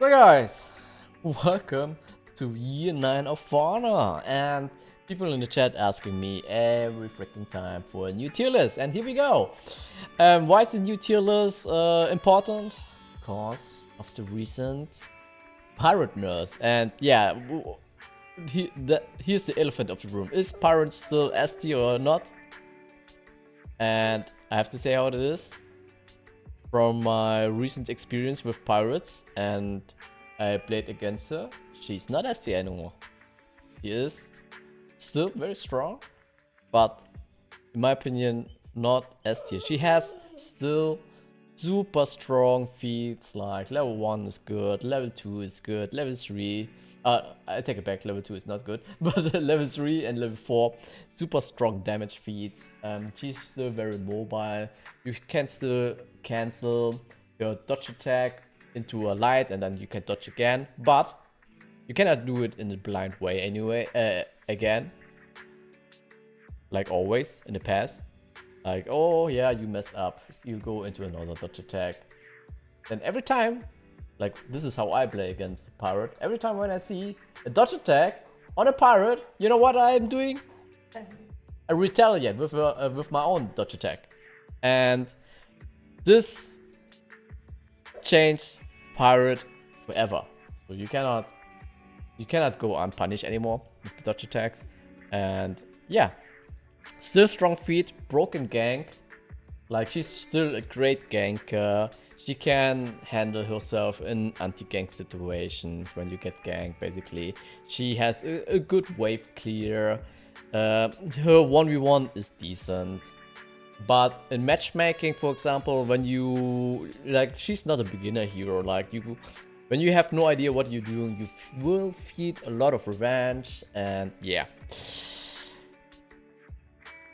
So guys, welcome to year 9 of Fauna, and people in the chat asking me every freaking time for a new tier list, and here we go. Why is the new tier list important? Because of the recent pirate nerfs, and yeah, here's the elephant of the room. Is pirate still S tier or not? And I have to say how it is. From my recent experience with pirates, and I played against her, she's not S tier anymore. She is still very strong, but in my opinion, not S tier. She has still super strong feats, like level 1 is good, level 2 is good, level 3. I take it back, level 2 is not good, but level 3 and level 4, super strong damage feats. She's still very mobile. You can still cancel your dodge attack into a light and then you can dodge again, but you cannot do it in a blind way anyway, again. Like always in the past. Like, oh yeah, you messed up. You go into another dodge attack. Then every time, like this is how I play against a pirate. Every time when I see a dodge attack on a pirate, you know what I'm doing? I retaliate with my own dodge attack. And this changed pirate forever. So you cannot go unpunished anymore with the dodge attacks. And yeah, still strong feat, broken gank. Like she's still a great ganker. She can handle herself in anti-gank situations when you get ganked, basically. She has a good wave clear. Her 1v1 is decent. But in matchmaking, for example, when you... Like, she's not a beginner hero. Like, when you have no idea what you're doing, you will feed a lot of revenge. And yeah.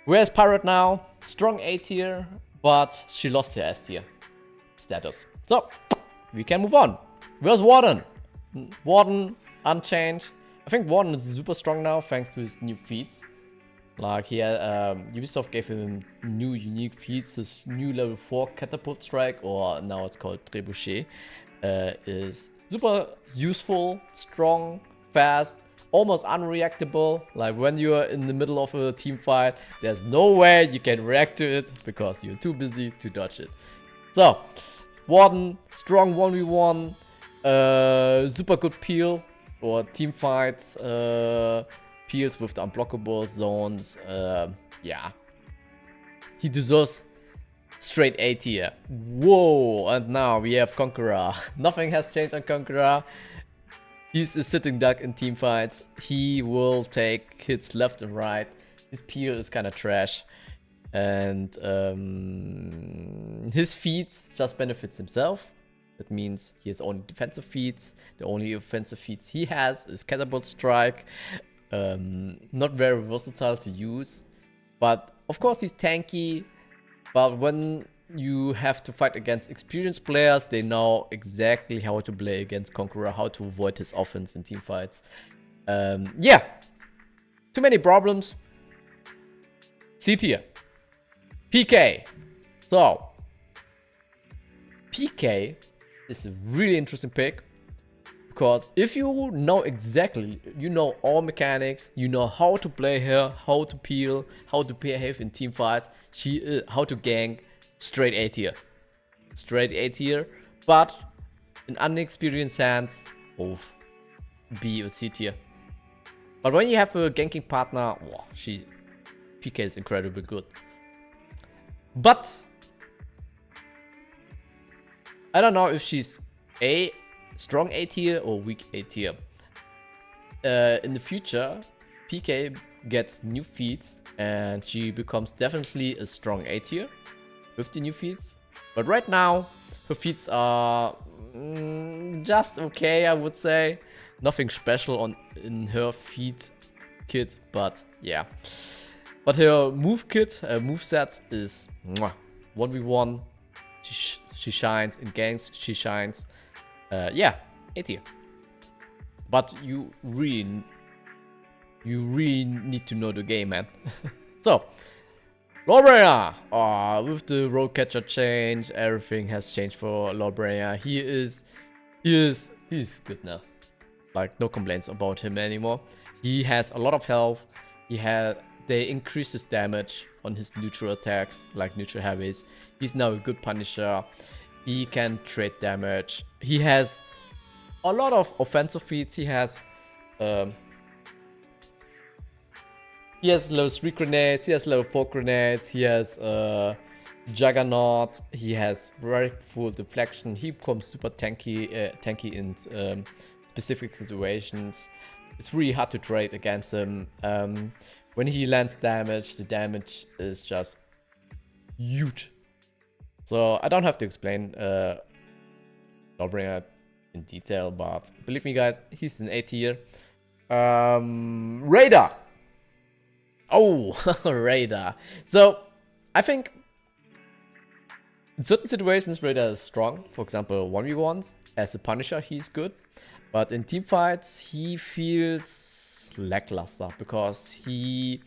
Where's Pirate now? Strong A tier, but she lost her S tier status. So, we can move on. Where's Warden? Warden, unchanged. I think Warden is super strong now thanks to his new feats. Like he had, Ubisoft gave him new unique feats. His new level 4 catapult strike, or now it's called trebuchet, is super useful, strong, fast, almost unreactable. Like when you're in the middle of a team fight, there's no way you can react to it because you're too busy to dodge it. So, Warden, strong 1v1, super good peel, or team fights, peels with the unblockable zones. Yeah, he deserves straight A tier. Whoa, and now we have Conqueror. Nothing has changed on Conqueror. He's a sitting duck in team fights. He will take hits left and right. His peel is kind of trash. And his feats just benefits himself. That means he has only defensive feats. The only offensive feats he has is catapult strike. Not very versatile to use. But of course he's tanky. But when you have to fight against experienced players, they know exactly how to play against Conqueror, how to avoid his offense in team fights. Yeah, too many problems. C tier. PK. So, PK is a really interesting pick. Because if you know exactly, you know all mechanics, you know how to play her, how to peel, how to behave in team fights, how to gank, straight A tier. Straight A tier, but in unexperienced hands, oh, B or C tier. But when you have a ganking partner, wow, PK is incredibly good. But I don't know if she's strong A tier or weak A tier. In the future, PK gets new feats and she becomes definitely a strong A tier with the new feats. But right now, her feats are just okay, I would say. Nothing special in her feat kit, but yeah. But her move kit, move set is 1v1. She shines in ganks. She shines. Yeah, A tier. But you really need to know the game, man. So, Lawbringer! With the road catcher change, everything has changed for Lawbringer. He is he's good now. Like, no complaints about him anymore. He has a lot of health. They increase his damage on his neutral attacks, like neutral heavies. He's now a good Punisher. He can trade damage. He has a lot of offensive feats. He has level 3 grenades. He has level 4 grenades. He has Juggernaut. He has very full deflection. He becomes super tanky in specific situations. It's really hard to trade against him. When he lands damage, the damage is just huge. So I don't have to explain Lawbringer in detail, but believe me guys, he's an A tier. Raider. Oh, Raider. So I think in certain situations Raider is strong. For example, 1v1s. As a Punisher, he's good. But in team fights, he feels lackluster because he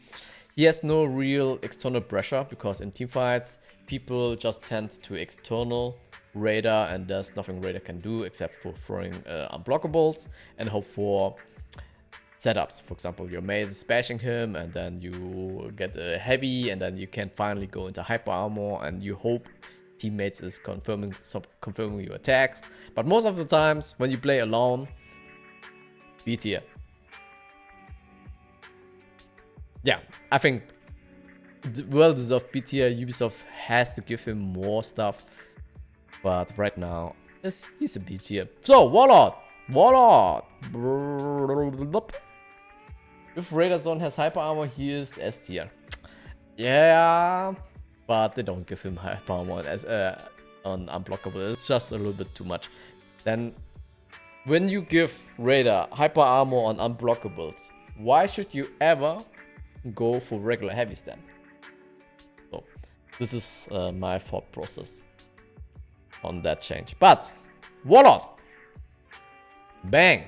has no real external pressure, because in team fights people just tend to external Raider and there's nothing Raider can do except for throwing unblockables and hope for setups. For example, your mate is bashing him and then you get a heavy and then you can finally go into hyper armor and you hope teammates is confirming your attacks. But most of the times when you play alone, B tier. Yeah, I think well-deserved B tier. Ubisoft has to give him more stuff, but right now he's a B tier. So Warlord. If Raider Zone has hyper armor, he is S tier. Yeah, but they don't give him hyper armor as on unblockable. It's just a little bit too much. Then when you give Raider hyper armor on unblockables, why should you ever go for regular heavies then? So this is my thought process on that change. But Warlord, bang,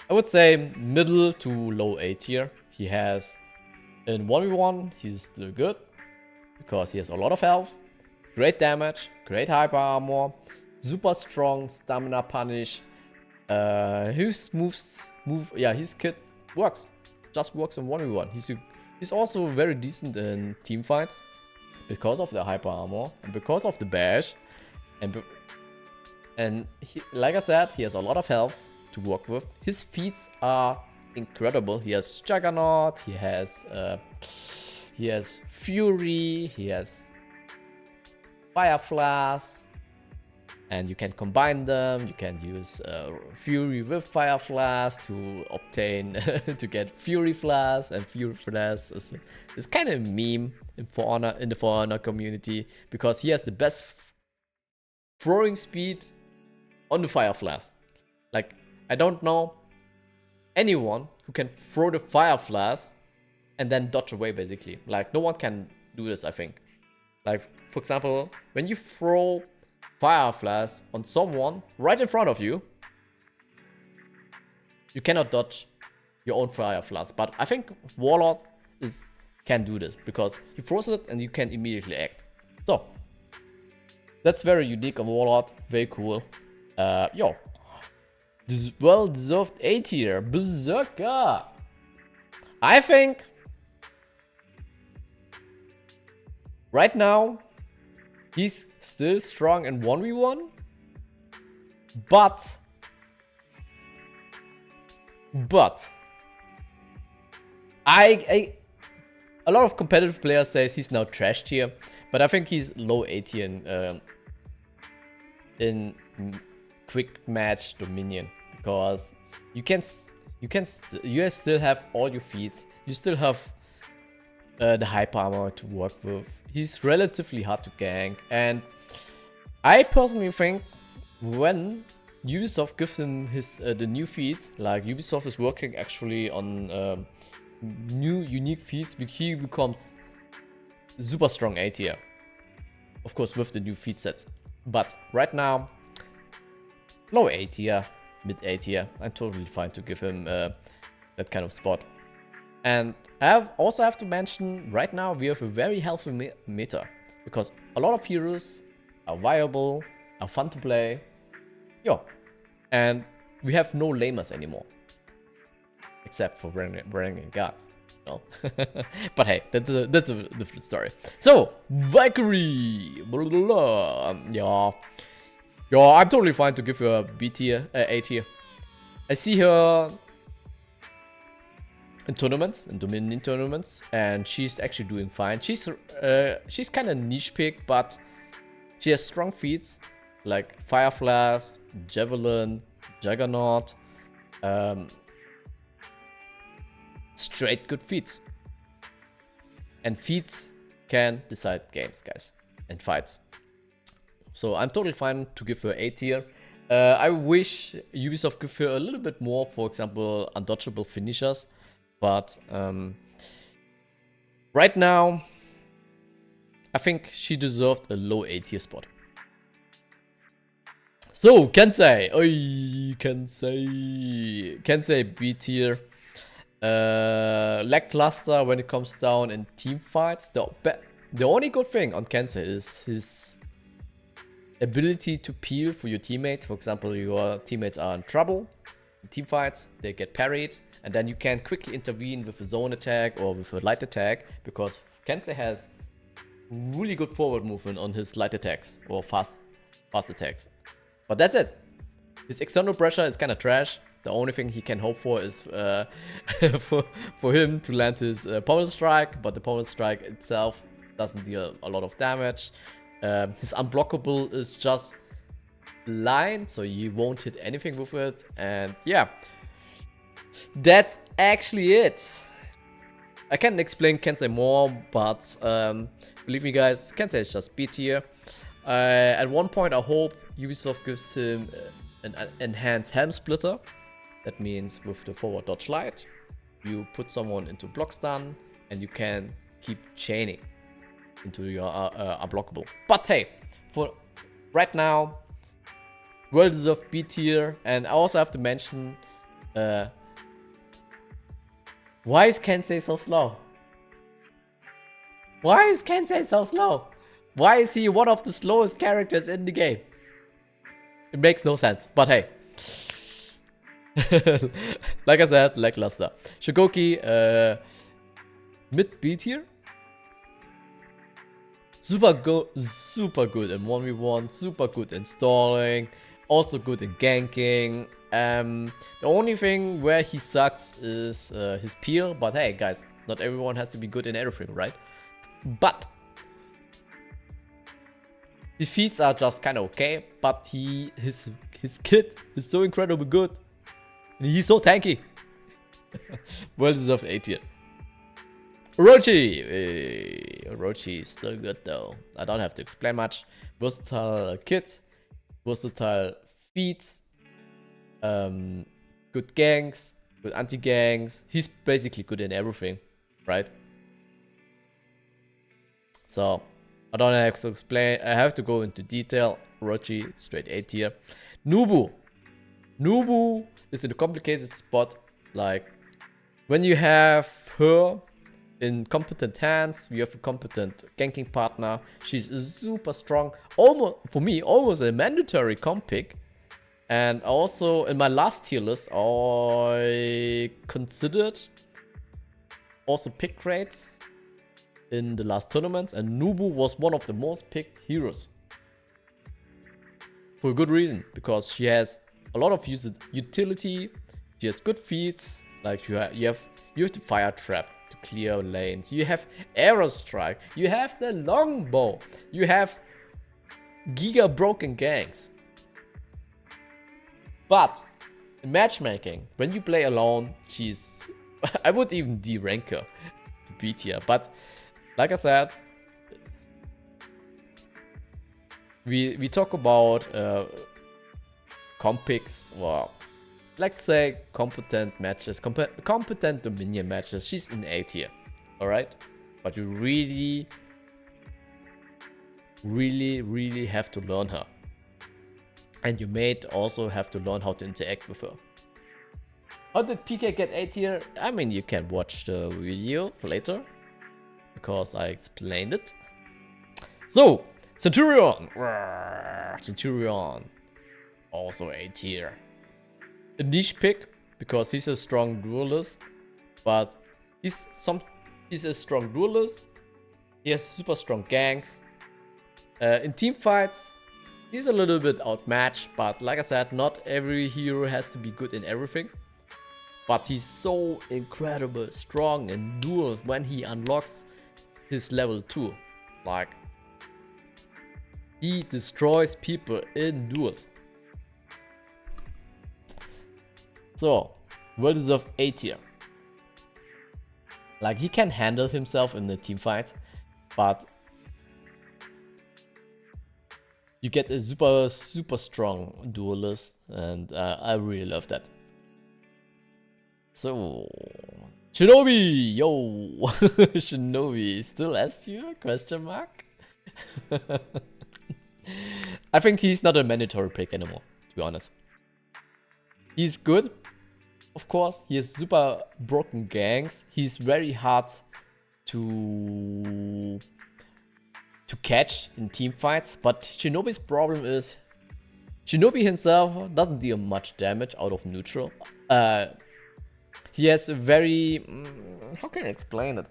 I would say middle to low A tier. He has in 1v1 he's still good because he has a lot of health, great damage, great hyper armor, super strong stamina punish. His his kit works. Just works in 1v1. He's also very decent in team fights because of the hyper armor and because of the bash, and he, like I said, he has a lot of health to work with. His feats are incredible. He has Juggernaut, he has Fury, he has Fire Flash, and you can combine them. You can use Fury with Fire Flash to obtain to get Fury Flash, and Fury Flash is kind of a meme in the For Honor community because he has the best throwing speed on the Fire Flash. Like, I don't know anyone who can throw the Fire Flash and then dodge away basically. Like, no one can do this, I think. Like, for example, when you throw Fire Flash on someone right in front of you, you cannot dodge your own Fire Flash. But I think Warlord can do this because he throws it and you can immediately act. So that's very unique on Warlord, very cool. Well-deserved A tier, Berserker. I think right now he's still strong in 1v1, but a lot of competitive players say he's now trash tier, but I think he's low A tier in quick match Dominion because you still have all your feats, you still have the hyper armor to work with. He's relatively hard to gank, and I personally think when Ubisoft gives him the new feats, like Ubisoft is working actually on new unique feats, he becomes super strong A tier. Of course, with the new feat sets, but right now low A tier, mid A tier. I'm totally fine to give him that kind of spot. And I also have to mention, right now we have a very healthy meta because a lot of heroes are viable, are fun to play. Yo, And we have no lamers anymore. Except for Varangian God. No. But hey, that's a different story. So, Valkyrie! Yeah. Yeah, I'm totally fine to give her a B tier, A tier. I see her in tournaments, in Dominion tournaments, and she's actually doing fine. She's kind of niche pick, but she has strong feats like Fire Flask, Javelin, Juggernaut, straight good feats. And feats can decide games, guys, and fights. So I'm totally fine to give her A tier. I wish Ubisoft give her a little bit more, for example, undodgeable finishers. But right now, I think she deserved a low A tier spot. So, Kensei. Oi, Kensei B tier. Lackluster when it comes down in team fights. The only good thing on Kensei is his ability to peel for your teammates. For example, your teammates are in trouble in team fights, they get parried, and then you can quickly intervene with a zone attack or with a light attack, because Kensei has really good forward movement on his light attacks or fast attacks. But that's it. His external pressure is kind of trash. The only thing he can hope for is for him to land his pommel strike, but the pommel strike itself doesn't deal a lot of damage. His unblockable is just blind, so you won't hit anything with it. And yeah, that's actually it. I can't explain Kensei more, but believe me guys, Kensei is just B tier. At one point I hope Ubisoft gives him an enhanced helm splitter. That means with the forward dodge light, you put someone into block stun and you can keep chaining into your unblockable. But hey, for right now, well deserved B tier. And I also have to mention, why is Kensei so slow? Why is Kensei so slow? Why is he one of the slowest characters in the game? It makes no sense, but hey. Like I said, lackluster. Shugoki, mid B tier. Super good in 1v1, super good in stalling, also good in ganking. The only thing where he sucks is his peel, but hey guys, not everyone has to be good in everything, right? But his feats are just kind of okay, but his kit is so incredibly good. And he's so tanky. Well deserved A tier. Orochi! Orochi is still good though. I don't have to explain much. Versatile kit, versatile feats, good ganks, good anti-ganks. He's basically good in everything, right? So, I don't have to explain. I have to go into detail. Orochi, straight A tier. Nubu is in a complicated spot. Like, when you have her in competent hands, we have a competent ganking partner. She's super strong. Almost, for me, almost a mandatory comp pick. And also, in my last tier list, I considered also pick rates in the last tournaments, and Nubu was one of the most picked heroes. For a good reason, because she has a lot of utility, she has good feats, like you have the fire trap to clear lanes, you have arrow strike, you have the longbow, you have giga broken ganks. But in matchmaking, when you play alone, she's I would even de-rank her to B tier, but like I said, we talk about comp picks, well, let's say competent matches, competent Dominion matches. She's in A tier, alright? But you really have to learn her. And you may also have to learn how to interact with her. How did PK get A tier? I mean, you can watch the video later, because I explained it. So, Centurion, also A tier. a niche pick because he's a strong duelist, but he's a strong duelist. He has super strong ganks. In team fights, he's a little bit outmatched, but like I said, not every hero has to be good in everything. But he's so incredible strong in duels when he unlocks his level 2. Like, he destroys people in duels. So, well-deserved A tier. Like, he can handle himself in the team fight, but you get a super strong duelist, and I really love that. So, Shinobi, yo, Shinobi still S tier? Question mark. I think he's not a mandatory pick anymore, to be honest. He's good, of course. He has super broken ganks. He's very hard to catch in team fights. But Shinobi's problem is Shinobi himself doesn't deal much damage out of neutral. He has a very... how can I explain it?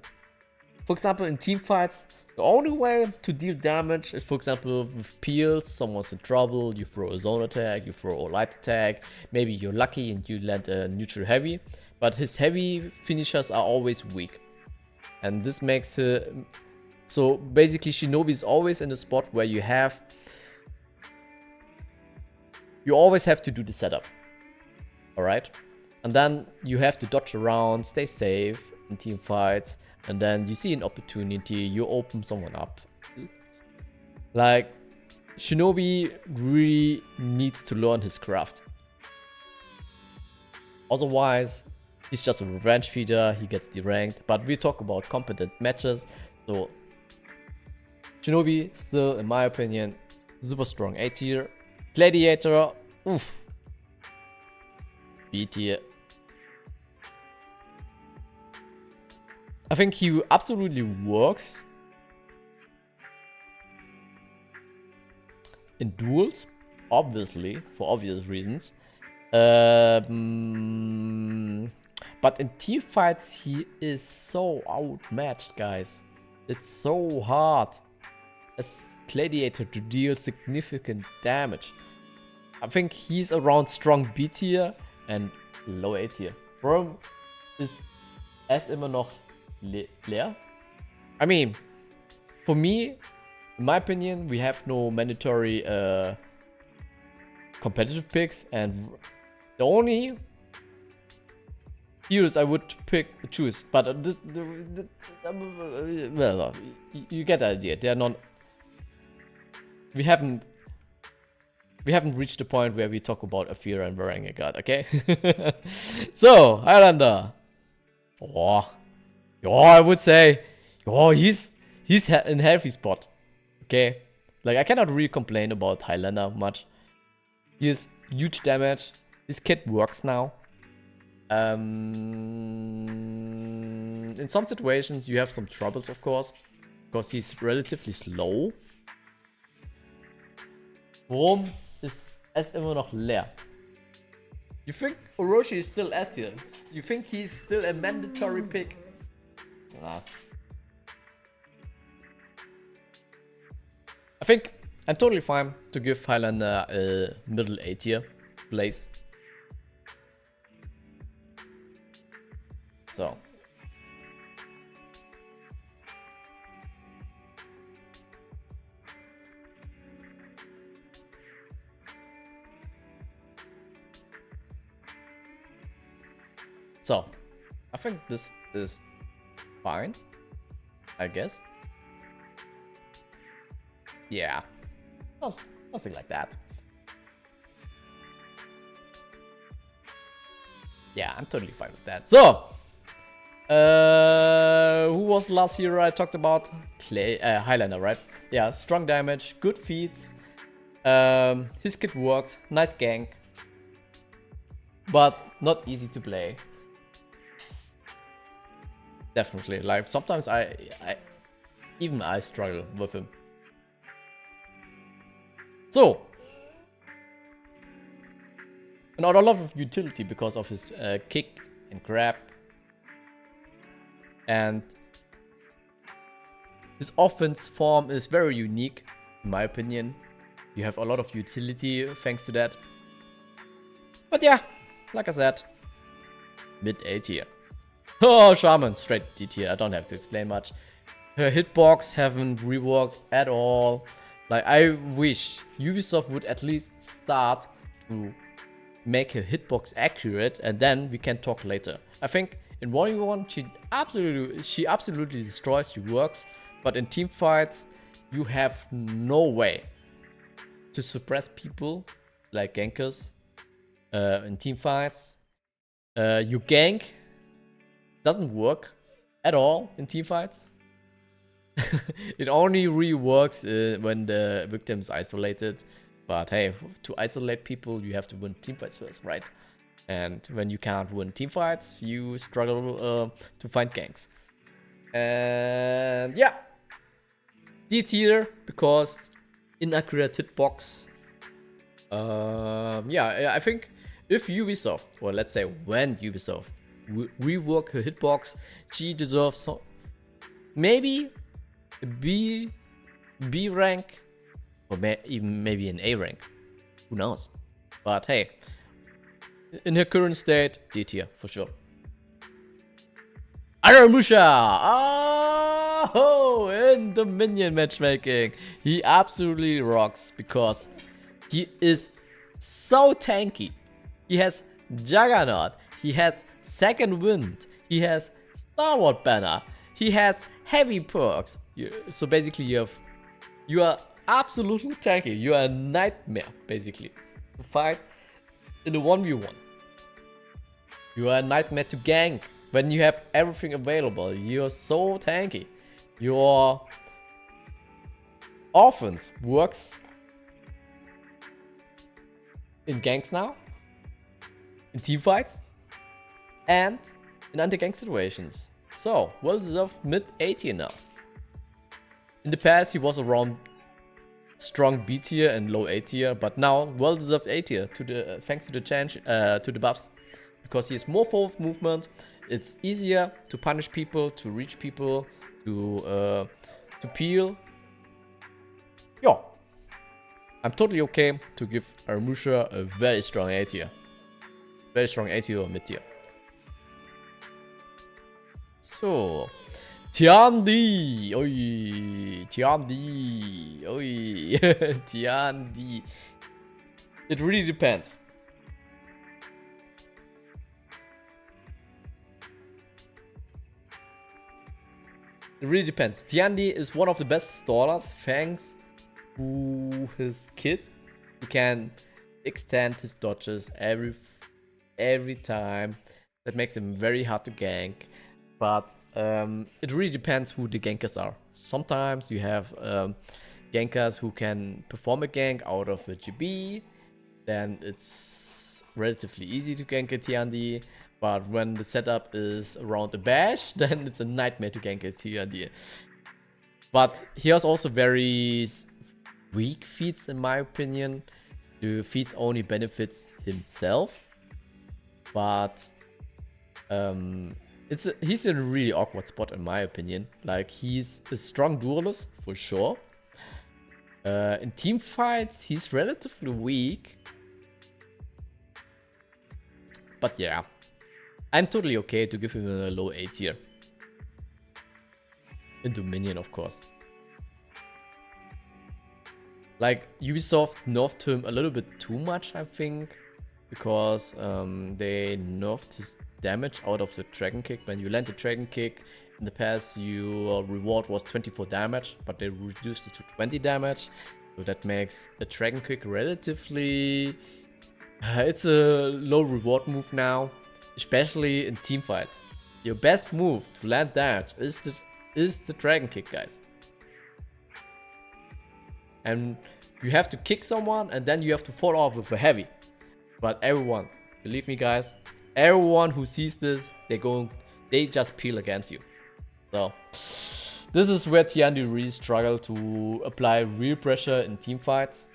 For example, in team fights, the only way to deal damage is, for example, with peels. Someone's in trouble, you throw a zone attack, you throw a light attack. Maybe you're lucky and you land a neutral heavy. But his heavy finishers are always weak. And this makes... so basically Shinobi is always in a spot where you always have to do the setup. Alright? And then you have to dodge around, stay safe in team fights, and then you see an opportunity, you open someone up. Like, Shinobi really needs to learn his craft. Otherwise, he's just a revenge feeder, he gets deranked, but we talk about competent matches, so Shinobi still, in my opinion, super strong A tier. Gladiator, oof, B tier. I think he absolutely works in duels, obviously, for obvious reasons. But in team fights, he is so outmatched, guys. It's so hard as Gladiator to deal significant damage. I think he's around strong B tier and low A tier. From is immer noch leer. I mean, for me, in my opinion, we have no mandatory competitive picks, and the only heroes I would choose, but well, you get the idea. They are not. We haven't reached the point where we talk about Afeera and Varangian, okay? So, Highlander. I would say, he's in healthy spot, okay? Like, I cannot really complain about Highlander much. He has huge damage. His kit works now. In some situations, you have some troubles, of course, because he's relatively slow. Warum ist es immer noch leer? You think Orochi is still S tier? You think he's still a mandatory pick? Nah. I think I'm totally fine to give Highlander a middle A tier place. So. So, I think this is fine, I guess. Yeah, something like that. Yeah, I'm totally fine with that. So, who was the last hero I talked about? Highlander, right? Yeah, strong damage, good feats. His kit works, nice gank, but not easy to play. Definitely, like sometimes I struggle with him. So, Not a lot of utility because of his kick and grab. And his offense form is very unique, in my opinion. You have a lot of utility thanks to that. But yeah, like I said, mid A tier. Oh, Shaman, straight D tier. I don't have to explain much. Her hitbox haven't reworked at all. Like, I wish Ubisoft would at least start to make her hitbox accurate, and then we can talk later. I think in 1v1 she absolutely destroys your works, but in team fights you have no way to suppress people like gankers. In team fights, you gank doesn't work at all in team fights. It only really works when the victim is isolated. But hey, to isolate people, you have to win team fights first, right? And when you can't win team fights, you struggle to find ganks. And yeah, D tier because inaccurate hitbox. Yeah, I think if Ubisoft, or let's say when Ubisoft rework her hitbox, she deserves maybe a B rank, or even maybe an A rank. Who knows? But hey, in her current state, D tier for sure. Aramusha! Oh, in the minion matchmaking, he absolutely rocks because he is so tanky. He has Juggernaut, he has Second Wind, he has Starward Banner, he has heavy perks. So basically you are absolutely tanky. You are a nightmare basically to fight in a 1v1. You are a nightmare to gank when you have everything available. You're so tanky. Your offense works in ganks now, in team fights, and in anti-gank situations. So, well deserved mid A tier now. In the past he was around strong B tier and low A tier, but now well deserved A tier thanks to the change to the buffs, because he has more forward movement. It's easier to punish people, to reach people, to peel. Yeah, I'm totally okay to give Aramusha a very strong A tier. Very strong A tier or mid tier. So, Tiandi! Oi! Tiandi! Oi! Tiandi! It really depends. It really depends. Tiandi is one of the best stallers thanks to his kit. He can extend his dodges every time. That makes him very hard to gank. But it really depends who the gankers are. Sometimes you have gankers who can perform a gank out of a GB. Then it's relatively easy to gank a Tiandi. But when the setup is around the bash, then it's a nightmare to gank a Tiandi. But he has also very weak feats in my opinion. The feats only benefits himself. But he's in a really awkward spot in my opinion. Like, he's a strong duelist for sure. In team fights, he's relatively weak. But yeah, I'm totally okay to give him a low A tier. Into minion, of course. Like, Ubisoft nerfed him a little bit too much, I think. Because they nerfed his damage out of the dragon kick. When you land the dragon kick, in the past your reward was 24 damage, but they reduced it to 20 damage. So that makes a dragon kick relatively... it's a low reward move now, especially in team fights. Your best move to land damage is the dragon kick, guys. And you have to kick someone and then you have to follow up with a heavy. But everyone, believe me guys, everyone who sees this, they just peel against you. So this is where Tiandi really struggle to apply real pressure in team fights.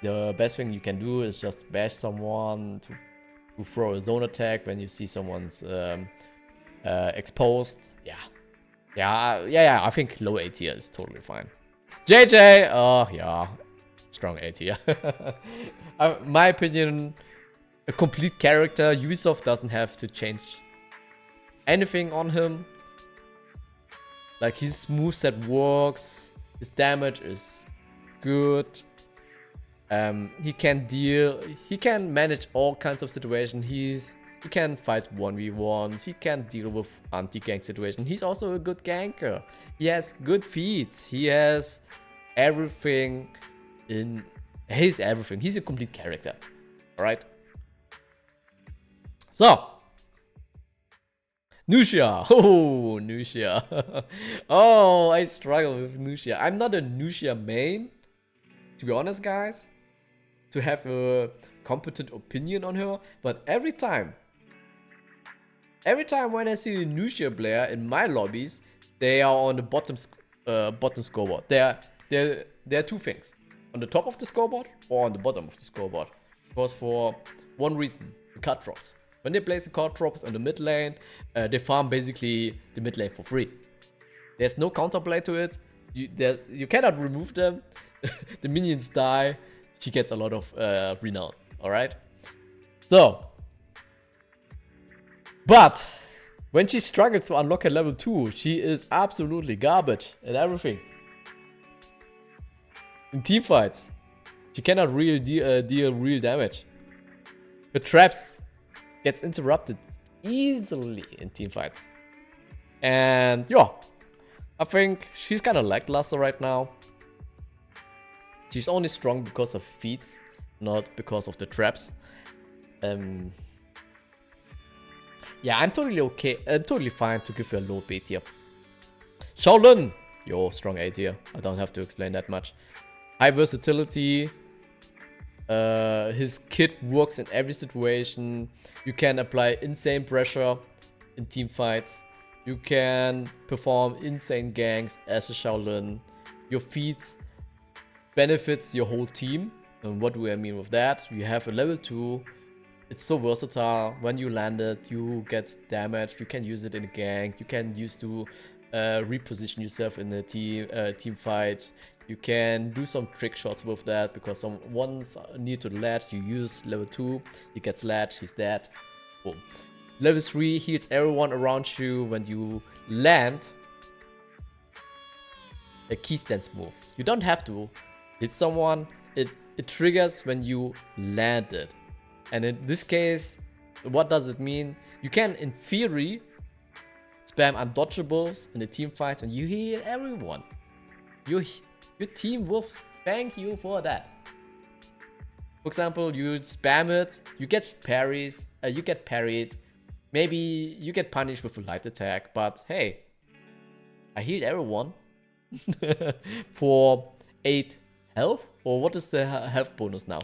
The best thing you can do is just bash someone to to throw a zone attack when you see someone's exposed. Yeah, I think low A tier is totally fine. JJ, oh yeah, strong A tier. My opinion, a complete character. Ubisoft doesn't have to change anything on him. Like, his moveset works, his damage is good. He can manage all kinds of situations. He can fight 1v1s, he can deal with anti-gank situations. He's also a good ganker. He has good feats. He has everything in... He's everything. He's a complete character. Alright? So! Nuxia! Oh, Nuxia. Oh, I struggle with Nuxia. I'm not a Nuxia main, to be honest, guys, to have a competent opinion on her, but every time when I see a Nuxia player in my lobbies, they are on the bottom scoreboard. There are two things: on the top of the scoreboard or on the bottom of the scoreboard. Because for one reason, the card drops. When they place the card drops on the mid lane, they farm basically the mid lane for free. There's no counterplay to it. You cannot remove them. The minions die. She gets a lot of renown. Alright? So. But when she struggles to unlock at level 2, she is absolutely garbage and everything. In teamfights, she cannot really deal real damage. Her traps gets interrupted easily in teamfights. And yeah, I think she's kind of lackluster right now. She's only strong because of feats, not because of the traps. Yeah, I'm totally okay. I'm totally fine to give her a low B tier. Shaolin! Yo, strong A tier. I don't have to explain that much. High versatility. His kit works in every situation. You can apply insane pressure in team fights. You can perform insane ganks as a Shaolin. Your feats benefits your whole team. And what do I mean with that? You have a level 2. It's so versatile. When you land it, you get damaged. You can use it in a gank. You can use to reposition yourself in a team fight. You can do some trick shots with that because someone's near to the ledge. You use level 2. He gets ledge. He's dead. Boom. Level 3 heals everyone around you when you land. A key stance move. You don't have to hit someone. It triggers when you land it. And in this case, what does it mean? You can, in theory, spam undodgeables in the team fights when you heal everyone. Your team will thank you for that. For example, you spam it, you get parries, you get parried. Maybe you get punished with a light attack, but hey, I healed everyone for 8 health. Or what is the health bonus now?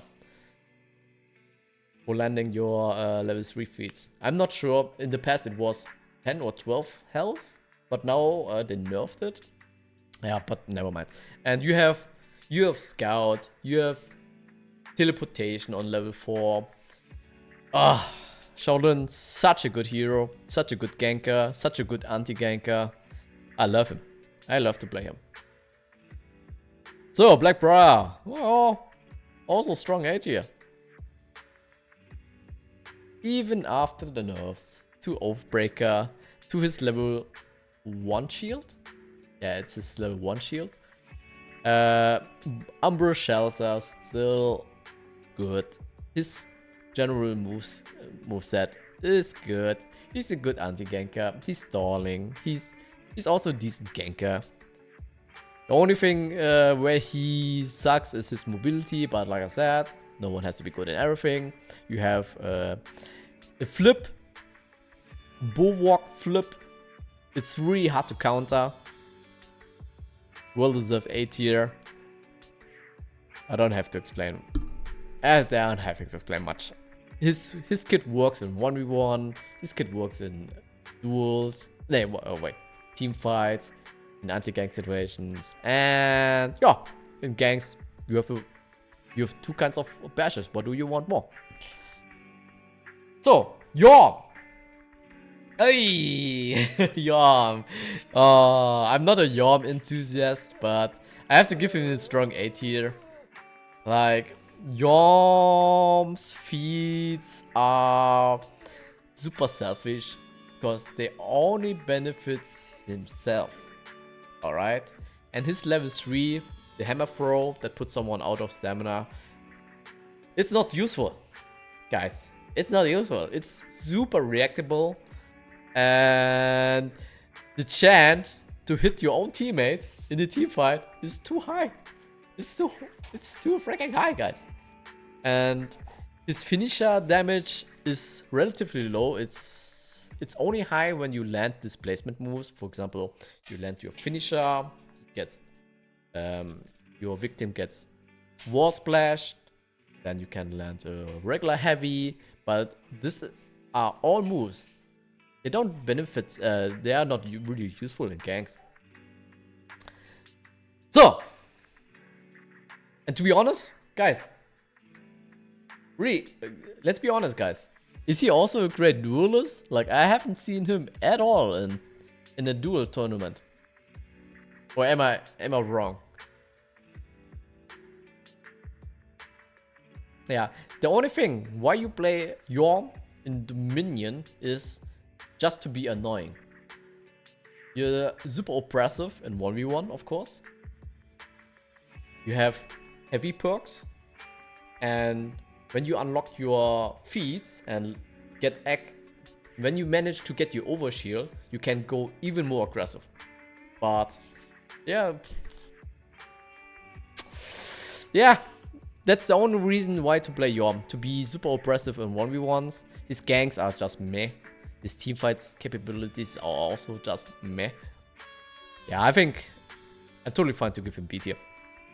For landing your level 3 feats. I'm not sure. In the past it was 10 or 12 health, but now they nerfed it. Yeah, but never mind. And you have Scout, you have Teleportation on level 4. Shaolin, such a good hero, such a good ganker, such a good anti-ganker. I love him. I love to play him. So, Black Bra. Oh, also strong A tier. Even after the nerfs to Oathbreaker, to his level 1 shield. Yeah, it's his level 1 shield. Umbra Shelter, still good. His general moveset is good. He's a good anti-ganker. He's stalling. He's also a decent ganker. The only thing where he sucks is his mobility, but like I said, no one has to be good at everything. You have a flip, bulwark flip. It's really hard to counter. Well deserved A tier. I don't have to explain. I don't have to explain much. His kit works in 1v1. His kit works in duels. Wait, team fights, in anti-gank situations, and yeah, in ganks you have two kinds of bashes. What do you want more? So, Yorm! Hey! Yorm! I'm not a Yorm enthusiast, but I have to give him a strong A tier. Like, Yorm's feats are super selfish because they only benefits himself. Alright? And his level 3, the hammer throw that puts someone out of stamina, it's not useful. Guys, it's not useful. It's super reactable. And the chance to hit your own teammate in the team fight is too high. It's too freaking high, guys. And his finisher damage is relatively low. It's only high when you land displacement moves. For example, you land your finisher, gets your victim gets war splash, then you can land a regular heavy. But these are all moves. They don't benefit. They are not really useful in ganks. So, and to be honest, guys, really, let's be honest, guys. Is he also a great duelist? Like, I haven't seen him at all in a duel tournament. Or am I wrong? Yeah, the only thing why you play Yorm in Dominion is just to be annoying. You're super oppressive in 1v1, of course. You have heavy perks, and when you unlock your feats and when you manage to get your overshield, you can go even more aggressive. But yeah, that's the only reason why to play Yorm, to be super oppressive in 1v1s. His ganks are just meh. His teamfights capabilities are also just meh. Yeah, I think I'm totally fine to give him B tier.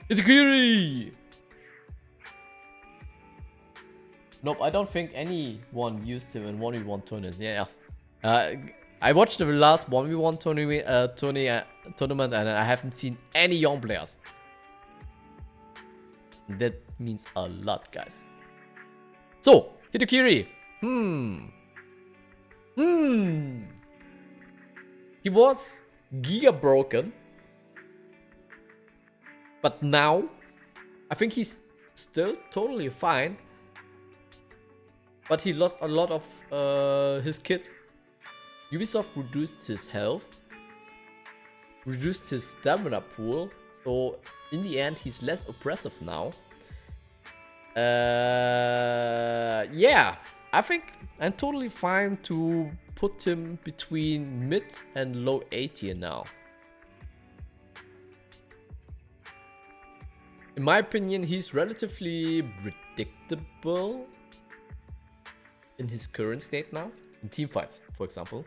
Hitokiri! Nope, I don't think anyone used him in 1v1 tournaments. Yeah. I watched the last 1v1 tournament and I haven't seen any Yorm players. That means a lot, guys. So, Hitokiri. He was giga broken. But now, I think he's still totally fine. But he lost a lot of his kit. Ubisoft reduced his health. Reduced his stamina pool. So, in the end, he's less oppressive now. Yeah, I think I'm totally fine to put him between mid and low A tier now. In my opinion, he's relatively predictable in his current state now, in teamfights, for example.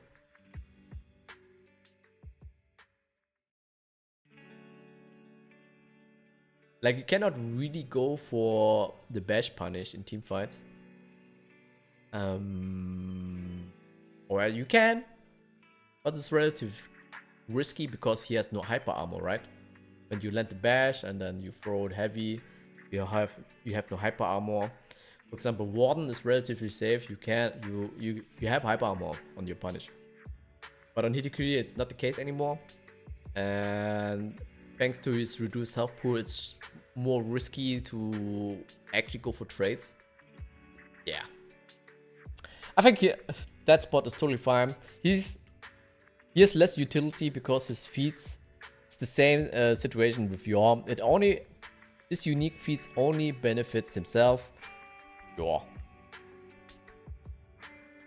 Like, you cannot really go for the bash punish in teamfights. Or you can, but it's relatively risky because he has no hyper armor, right? When you land the bash and then you throw it heavy, you have no hyper armor. For example, Warden is relatively safe. You have hyper armor on your punish. But on Hitokiri, it's not the case anymore. And thanks to his reduced health pool, it's more risky to actually go for trades. Yeah. I think that spot is totally fine. He has less utility because his feats. It's the same situation with Yorm. This unique feats only benefits himself. Yeah.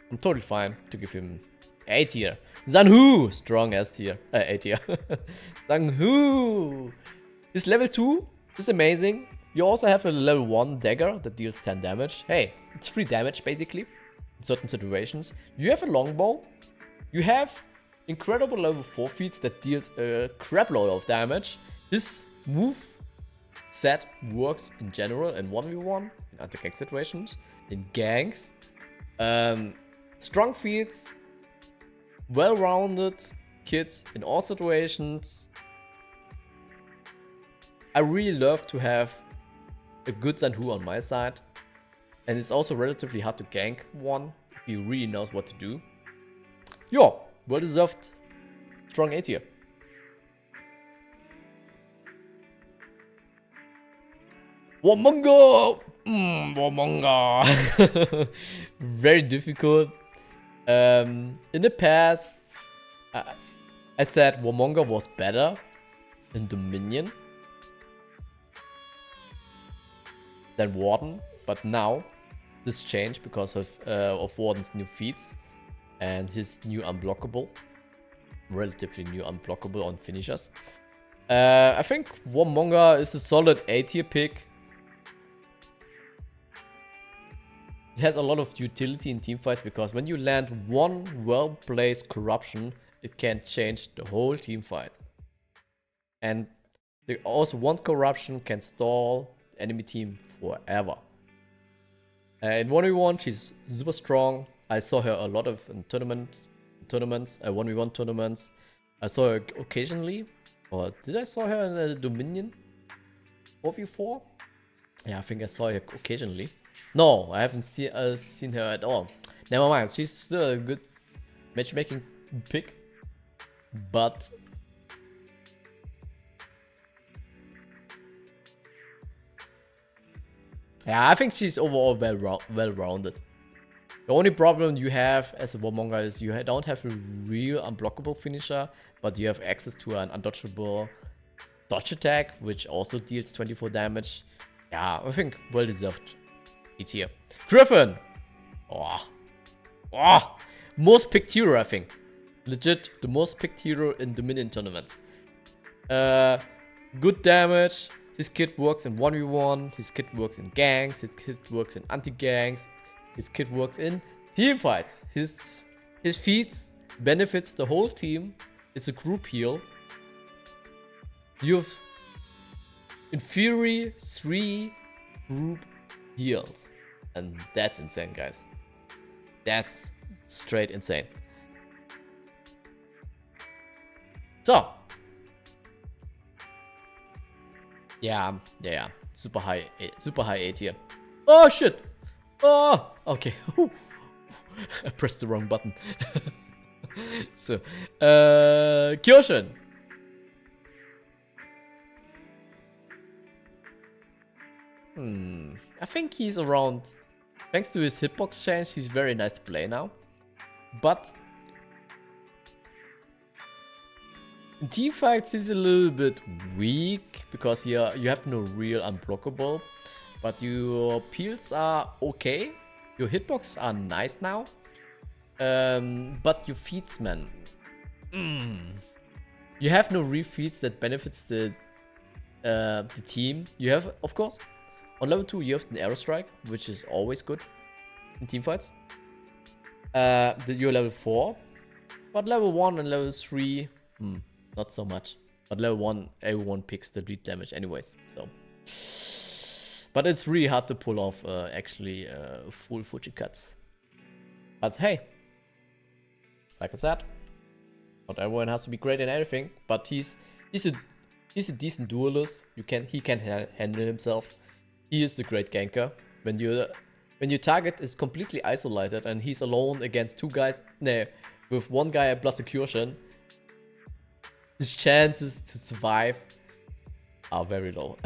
I'm totally fine to give him A tier. Zhanhu! Strong S tier. A tier. Zhanhu! His level 2 is amazing. You also have a level 1 dagger that deals 10 damage. Hey, it's free damage basically. In certain situations. You have a longbow. You have incredible level 4 feats that deals a crap load of damage. His move set works in general in 1v1, in anti-gank situations, in ganks. Strong feats, well-rounded kit in all situations. I really love to have a good Zhanhu on my side. And it's also relatively hard to gank one if he really knows what to do. Yeah, well deserved. Strong A tier. Warmonger! Warmonger! Very difficult. In the past, I said Warmonger was better in Dominion than Warden, but now this changed because of Warden's new feats and his new unblockable, relatively new unblockable on finishers. I think Warmonger is a solid A tier pick. It has a lot of utility in teamfights because when you land one well-placed corruption, it can change the whole teamfight. And also one corruption can stall the enemy team forever. In 1v1, she's super strong. I saw her a lot of in tournaments, 1v1 tournaments. I saw her occasionally. Or did I saw her in the Dominion 4v4? Yeah, I think I saw her occasionally. No, I haven't seen her at all. Never mind, she's still a good matchmaking pick. But yeah, I think she's overall well-rounded. The only problem you have as a Warmonger is you don't have a real unblockable finisher, but you have access to an undodgeable dodge attack, which also deals 24 damage. Yeah, I think well-deserved A tier. Gryphon! Most picked hero, I think. Legit, the most picked hero in Dominion tournaments. Good damage. His kit works in 1v1. His kit works in ganks. His kit works in anti-ganks. His kit works in team fights. His feats benefits the whole team. It's a group heal. You've in theory 3 group heals. And that's insane, guys. That's straight insane. So. Yeah. Super high A tier. Oh shit! Oh, okay. I pressed the wrong button. So, Kyoshin. I think he's around. Thanks to his hitbox change, he's very nice to play now. But in teamfights, he's a little bit weak because you have no real unblockable. But your peels are okay. Your hitbox are nice now. But your feats, man. You have no real feats that benefits the team. You have, of course, on level 2 you have an arrow strike, which is always good in teamfights. You're level 4. But level 1 and level 3, not so much. But level 1, everyone picks the bleed damage anyways. So. But it's really hard to pull off actually full Fuji cuts. But hey, like I said, not everyone has to be great in everything. But he's a decent duelist. He can handle himself. He is a great ganker. When your target is completely isolated and he's alone against 2 guys, with 1 guy plus a Kyoshin, his chances to survive are very low.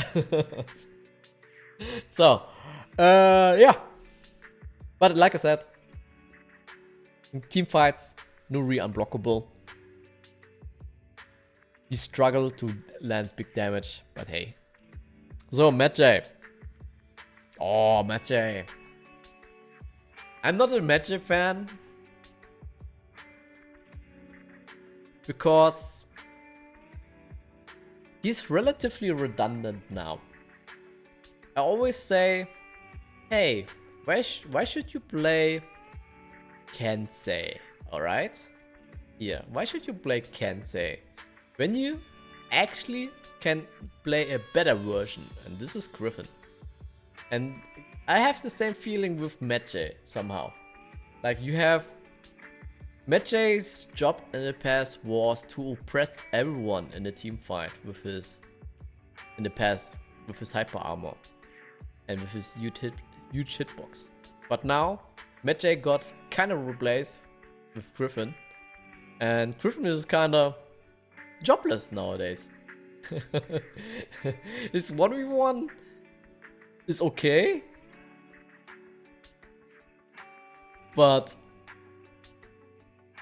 So, yeah. But like I said, in team fights, no real unblockable. You struggle to land big damage, but hey. So, Medjay. Oh, Medjay. I'm not a Medjay fan. Because he's relatively redundant now. I always say, hey, why should you play Kensei? Alright? Yeah, why should you play Kensei? When you actually can play a better version, and this is Gryphon. And I have the same feeling with Medjay somehow. Like you have Medjay's job in the past was to oppress everyone in the team fight with his hyper armor and with his huge hitbox. But now Medjay got kind of replace with Gryphon. And Gryphon is kind of jobless nowadays. His 1v1 is okay, but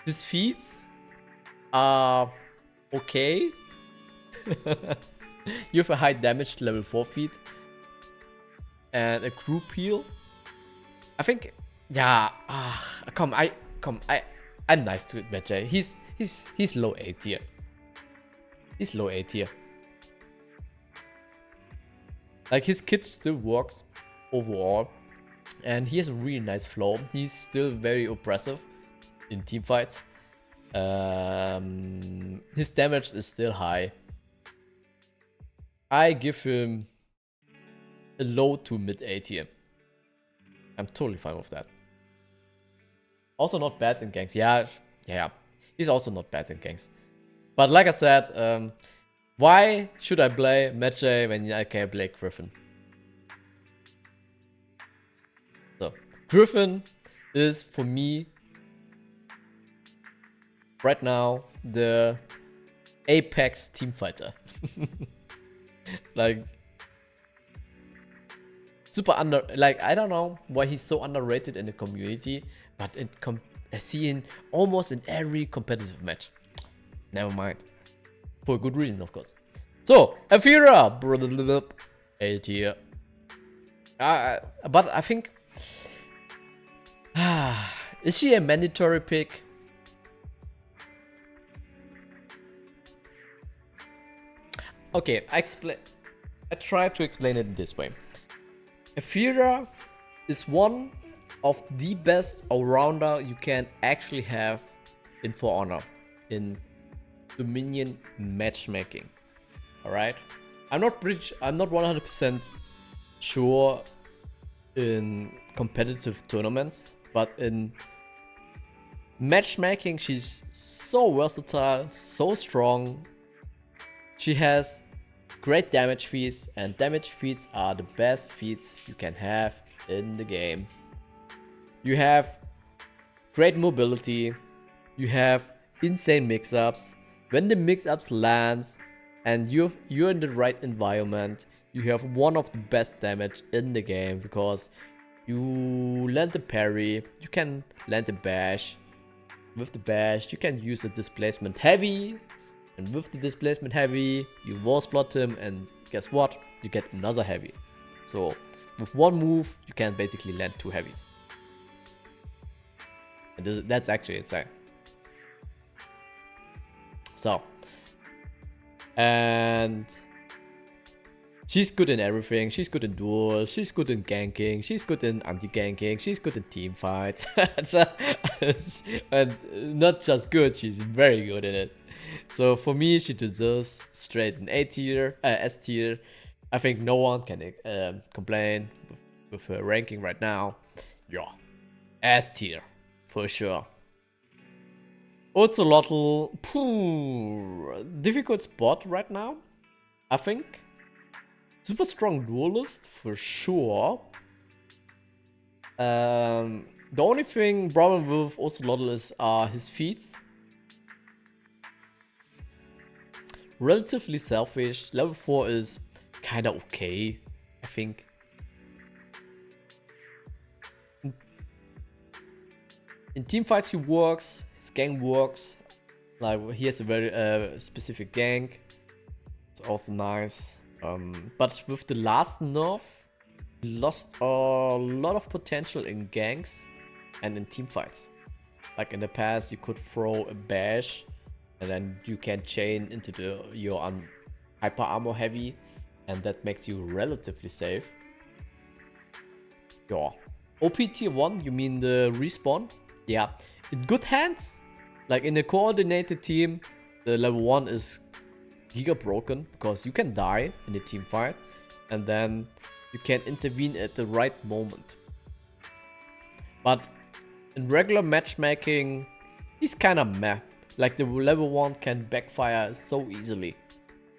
his feats are okay. You have a high damage level 4 feat and a group heal. I think, yeah. I'm nice to Medjay. He's low A tier. He's low A tier. Like, his kit still works overall, and he has a really nice flow. He's still very oppressive in team fights. His damage is still high. I give him a low to mid A tier. I'm totally fine with that. Also not bad in ganks. Yeah. He's also not bad in ganks. But like I said, why should I play Medjay when I can play Gryphon? So, Gryphon is, for me, right now, the apex team fighter. Like, super like, I don't know why he's so underrated in the community, but I see him almost in every competitive match. Never mind. For a good reason, of course. So, Afeera, A tier. But I think, is she a mandatory pick? Okay, I try to explain it this way. Afeera is one of the best all-rounder you can actually have in For Honor, in Dominion matchmaking. Alright? I'm not 100% sure in competitive tournaments, but in matchmaking she's so versatile, so strong. She has great damage feats, and damage feats are the best feats you can have in the game. You have great mobility, you have insane mix-ups. When the mix-ups lands and you're in the right environment, you have one of the best damage in the game, because you land a parry, you can land a bash. With the bash, you can use the displacement heavy, and with the displacement heavy, you wall spot him, and guess what? You get another heavy. So with one move, you can basically land 2 heavies. And that's actually insane. So, and she's good in everything. She's good in duels, she's good in ganking, she's good in anti-ganking, she's good in team fights. And not just good, she's very good in it. So for me, she deserves straight an A tier, S tier. I think no one can complain with her ranking right now. Yeah, S tier for sure. Ocelotl, difficult spot right now, I think. Super strong duelist for sure. The only problem with Ocelotl is his feats. Relatively selfish. Level 4 is kinda okay, I think. In team fights he works, his gang works. Like, he has a very specific gank. It's also nice. But with the last nerf, he lost a lot of potential in ganks and in team fights. Like in the past, you could throw a bash, and then you can chain into your hyper armor heavy, and that makes you relatively safe. Yeah. OP tier 1, you mean the respawn? Yeah. In good hands, like in a coordinated team, the level 1 is giga broken, because you can die in a team fight, and then you can intervene at the right moment. But in regular matchmaking, he's kinda meh. Like, the level 1 can backfire so easily,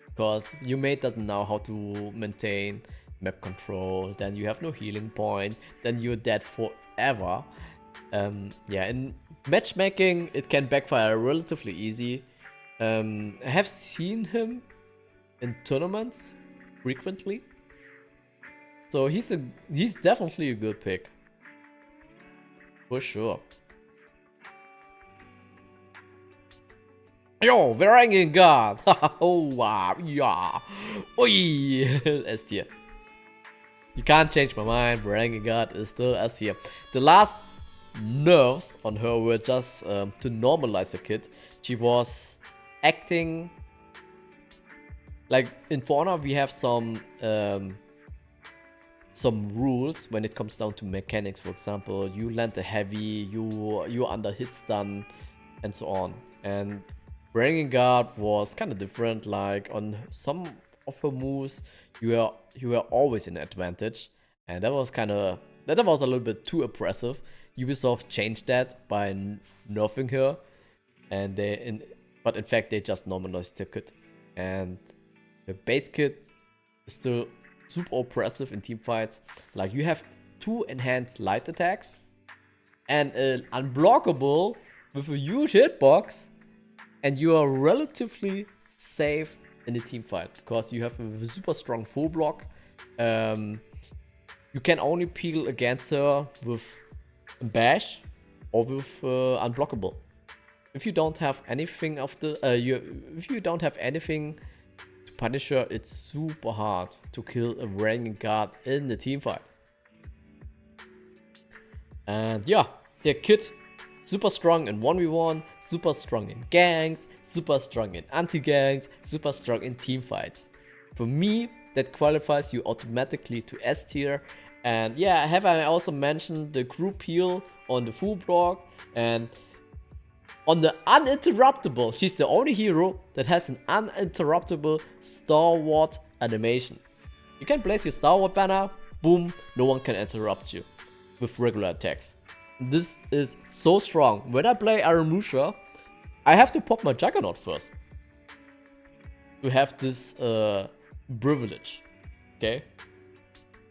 because your mate doesn't know how to maintain map control, then you have no healing point, then you're dead forever. Yeah, in matchmaking, it can backfire relatively easy. I have seen him in tournaments frequently, so he's definitely a good pick for sure. Yo, Varangian God! Oh, wow, yeah. Oi! S tier. You can't change my mind, Varangian God is still S tier. The last nerfs on her were just to normalize the kid. She was acting like in For Honor we have some rules when it comes down to mechanics. For example, you land a heavy, you under hit stun, and so on. And Varangian God was kind of different. Like on some of her moves, you were always in advantage, and that was a little bit too oppressive. Ubisoft changed that by nerfing her, and but in fact they just normalized the kit, and the base kit is still super oppressive in team fights. Like you have 2 enhanced light attacks and an unblockable with a huge hitbox, and you are relatively safe in the team fight because you have a super strong full block. You can only peel against her with bash or with unblockable. If you don't have anything of the if you don't have anything to punish her, it's super hard to kill a Varangian God in the team fight. And yeah, their kit super strong in 1v1, super strong in gangs, super strong in anti-gangs, super strong in team fights. For me, that qualifies you automatically to S tier. And yeah, have I also mentioned the group heal on the full block, and on the uninterruptible, she's the only hero that has an uninterruptible stalwart animation. You can place your stalwart banner, boom, no one can interrupt you with regular attacks. This is so strong. When I play Aramusha, I have to pop my Juggernaut first to have this privilege, okay?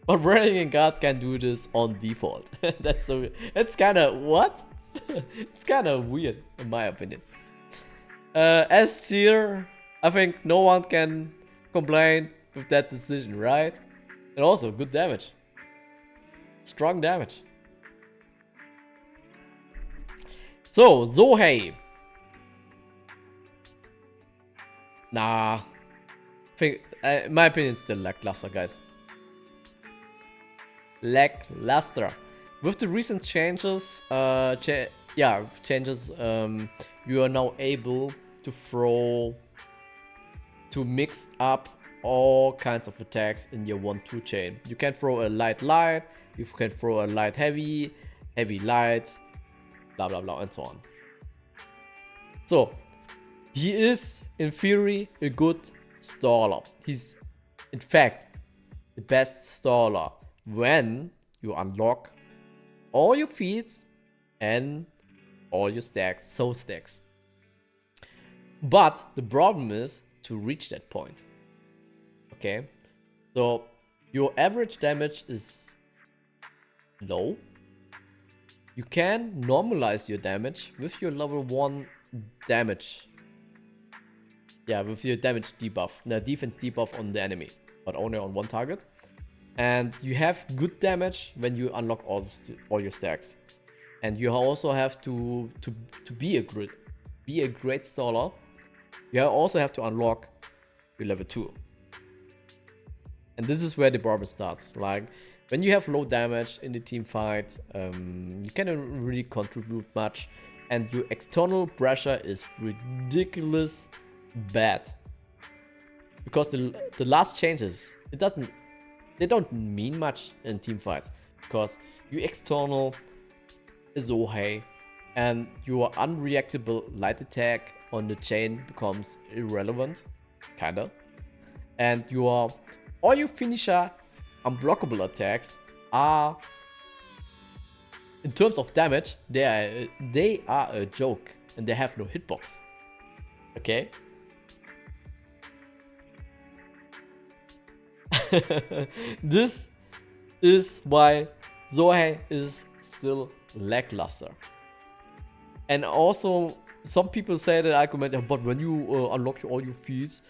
But Varangian God can do this on default. It's kind of what? It's kind of weird in my opinion. S tier, I think no one can complain with that decision, right? And also good damage, strong damage. So Sohei, nah, in my opinion, still lackluster, guys. Lackluster. With the recent changes, you are now able to mix up all kinds of attacks in your 1-2 chain. You can throw a light, you can throw a light heavy, heavy light, blah blah blah, and so on. So he is in theory a good staller. He's in fact the best staller when you unlock all your feats and all your stacks, soul stacks. But the problem is to reach that point. Okay, so your average damage is low. You can normalize your damage with your level 1 damage. Yeah, with your damage debuff, the defense debuff on the enemy, but only on one target. And you have good damage when you unlock all your stacks. And you also have to be a great staller. You also have to unlock your level 2. And this is where the problem starts. Like when you have low damage in the team fight, you cannot really contribute much, and your external pressure is ridiculous bad. Because the last changes, they don't mean much in team fights, because your external is Sohei and your unreactable light attack on the chain becomes irrelevant, kinda. And all your finisher unblockable attacks are, in terms of damage, they are a joke, and they have no hitbox. Okay? This is why Sohei is still lackluster. And also, some people say that argument, but when you unlock all your feats,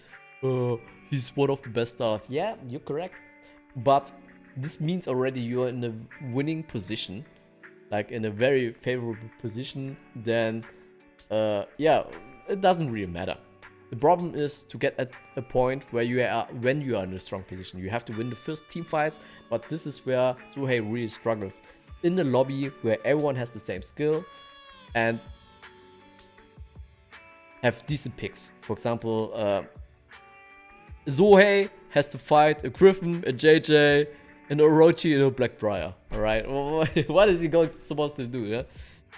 he's one of the best stars. Yeah, you're correct. But this means already you're in a winning position, like in a very favorable position. Then, yeah, it doesn't really matter. The problem is to get at a point where you are when you are in a strong position. You have to win the first team fights, but this is where Sohei really struggles. In the lobby where everyone has the same skill and have decent picks. For example, Sohei has to fight a Gryphon, a JJ, an Orochi, and a Blackbriar. Alright, what is he supposed to do? Yeah?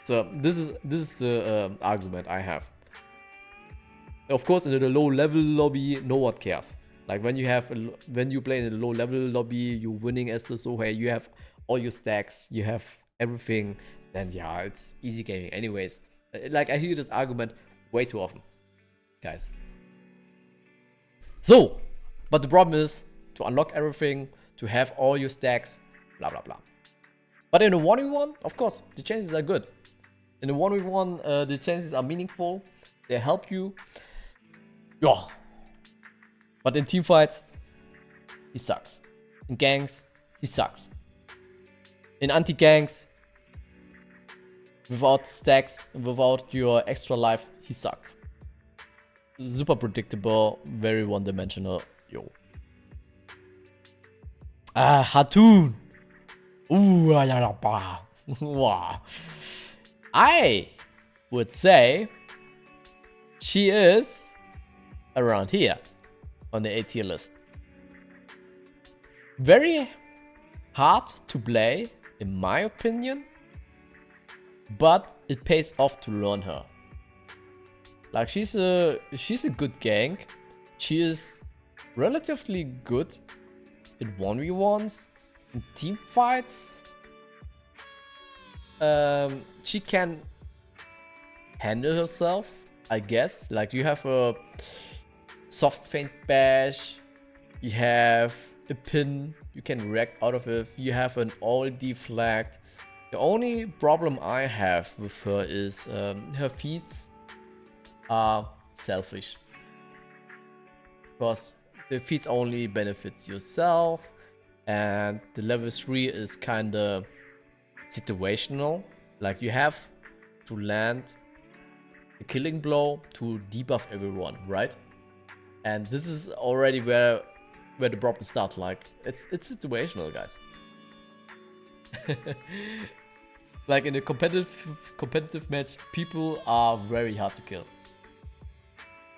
So this is the argument I have. Of course, in the low level lobby, no one cares. Like when you play in a low level lobby, you're winning as the Sohei, you have all your stacks, you have everything, then yeah, it's easy gaming. Anyways, like I hear this argument way too often, guys. So, but the problem is to unlock everything, to have all your stacks, blah blah blah. But in a 1v1, of course, the chances are good. In a 1v1, the chances are meaningful. They help you. Yeah. But in teamfights, he sucks. In gangs, he sucks. In anti-gangs, without stacks, without your extra life, he sucks. Super predictable, very one-dimensional. Yo. Hatun. Ooh, wow. I would say she is around here on the A tier list. Very hard to play, in my opinion, but it pays off to learn her. Like she's a good gank. She is relatively good in 1v1s, in team fights. She can handle herself, I guess. Like you have a soft feint bash, you have a pin, you can react out of it, you have an all deflect. The only problem I have with her is her feats are selfish. Because the feats only benefits yourself, and the level 3 is kinda situational. Like you have to land the killing blow to debuff everyone, right? And this is already where the problem starts. Like it's situational, guys. Like in a competitive match, people are very hard to kill,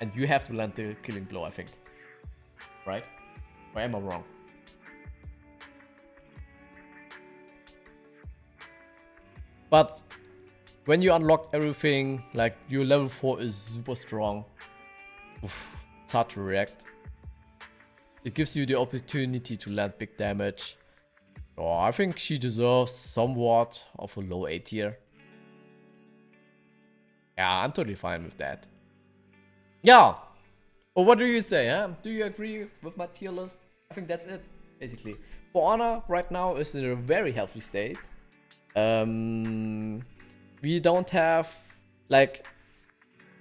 and you have to land the killing blow, I think. Right? Or am I wrong? But when you unlock everything, like your level 4 is super strong. Oof, it's hard to react. It gives you the opportunity to land big damage. Oh, I think she deserves somewhat of a low A tier. Yeah, I'm totally fine with that. Yeah. Well, what do you say, huh? Do you agree with my tier list? I think that's it, basically. For Honor right now is in a very healthy state. We don't have, like,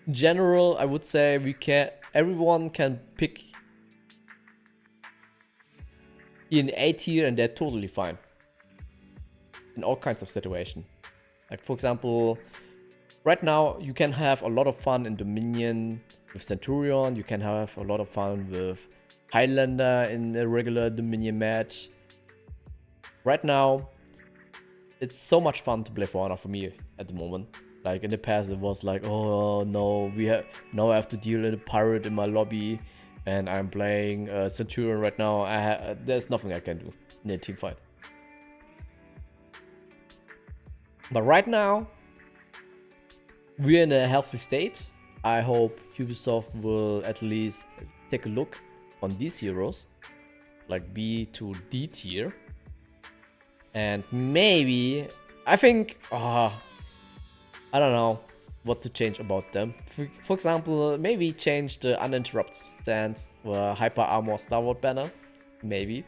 in general, I would say everyone can pick in A tier and they're totally fine. In all kinds of situations. Like, for example, right now you can have a lot of fun in Dominion with Centurion, you can have a lot of fun with Highlander in a regular Dominion match. Right now, it's so much fun to play for Honor for me at the moment. Like in the past it was like, oh no, now I have to deal with a pirate in my lobby, and I'm playing Centurion right now. There's nothing I can do in a team fight. But right now, we're in a healthy state. I hope Ubisoft will at least take a look on these heroes, like B to D tier. And maybe, I think, I don't know what to change about them. For example, maybe change the uninterrupted stance or hyper armor starboard banner. Maybe.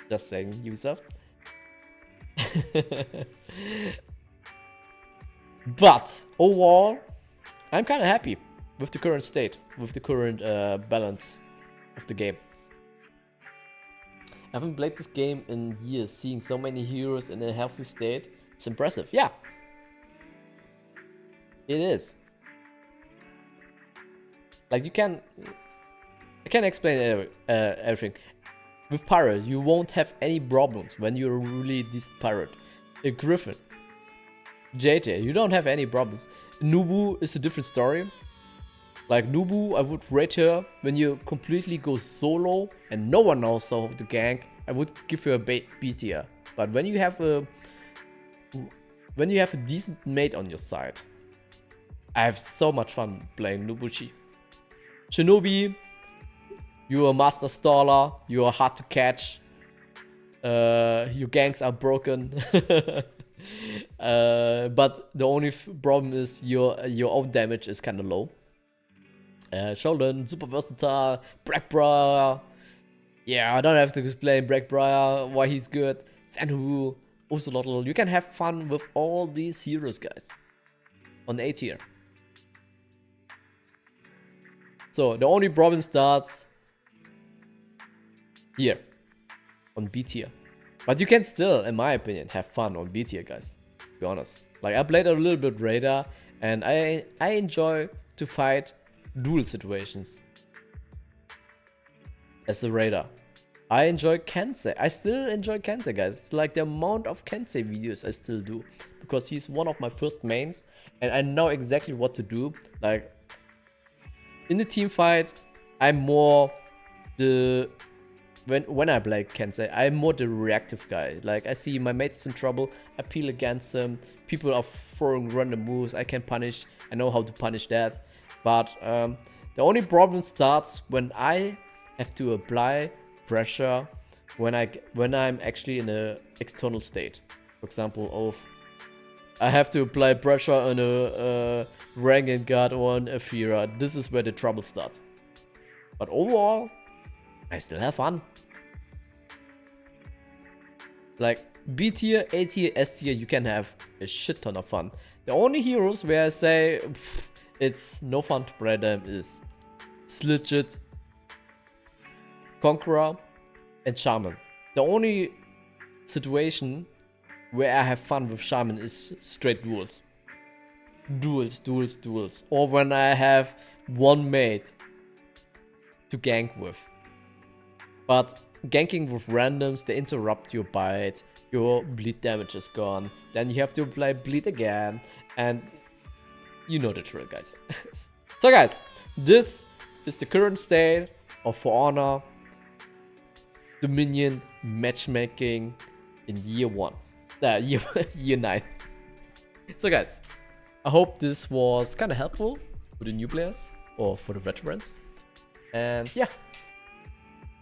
Just saying, Ubisoft. But overall, I'm kind of happy with the current state, with the current balance of the game. I haven't played this game in years. Seeing so many heroes in a healthy state, it's impressive. Yeah, it is. Like I can't explain everything. With pirate, you won't have any problems when you're a really decent pirate. A Gryphon, JJ, you don't have any problems. Nubu is a different story. Like Nubu, I would rate her when you completely go solo and no one knows how to gank. I would give her a B tier. But when you have a decent mate on your side, I have so much fun playing Nobushi. Shinobi, you're a master staller. You are hard to catch. Your ganks are broken. But the only problem is your own damage is kind of low. Shaolin, super versatile. Blackbriar. Yeah, I don't have to explain Blackbriar, why he's good. Zhanhu, Ocelotl. You can have fun with all these heroes, guys. On A tier. So, the only problem starts here. On B tier. But you can still, in my opinion, have fun on B tier, guys. To be honest. Like, I played a little bit Radar, and I enjoy to fight duel situations as a Raider. I enjoy Kensei. I still enjoy Kensei, guys. It's like the amount of Kensei videos I still do. Because he's one of my first mains, and I know exactly what to do. Like, in the team fight, I'm more the... When I play Kensei, I'm more the reactive guy. Like, I see my mate is in trouble, I peel against them, people are throwing random moves, I can punish, I know how to punish that. But the only problem starts when I have to apply pressure when I'm actually in an external state. For example, I have to apply pressure on a Varangian guard or an Afeera. This is where the trouble starts. But overall, I still have fun. Like B tier, A tier, S tier, you can have a shit ton of fun. The only heroes where I say it's no fun to play them is Legit, Conqueror, and Shaman. The only situation where I have fun with Shaman is straight duels. Duels. Or when I have one mate to gank with. But ganking with randoms, they interrupt your bite, your bleed damage is gone, then you have to apply bleed again, and you know the drill, guys. So guys, this is the current state of For Honor Dominion matchmaking in year 1. Year 9. So guys, I hope this was kind of helpful for the new players or for the veterans. And yeah,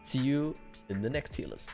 see you in the next tier list.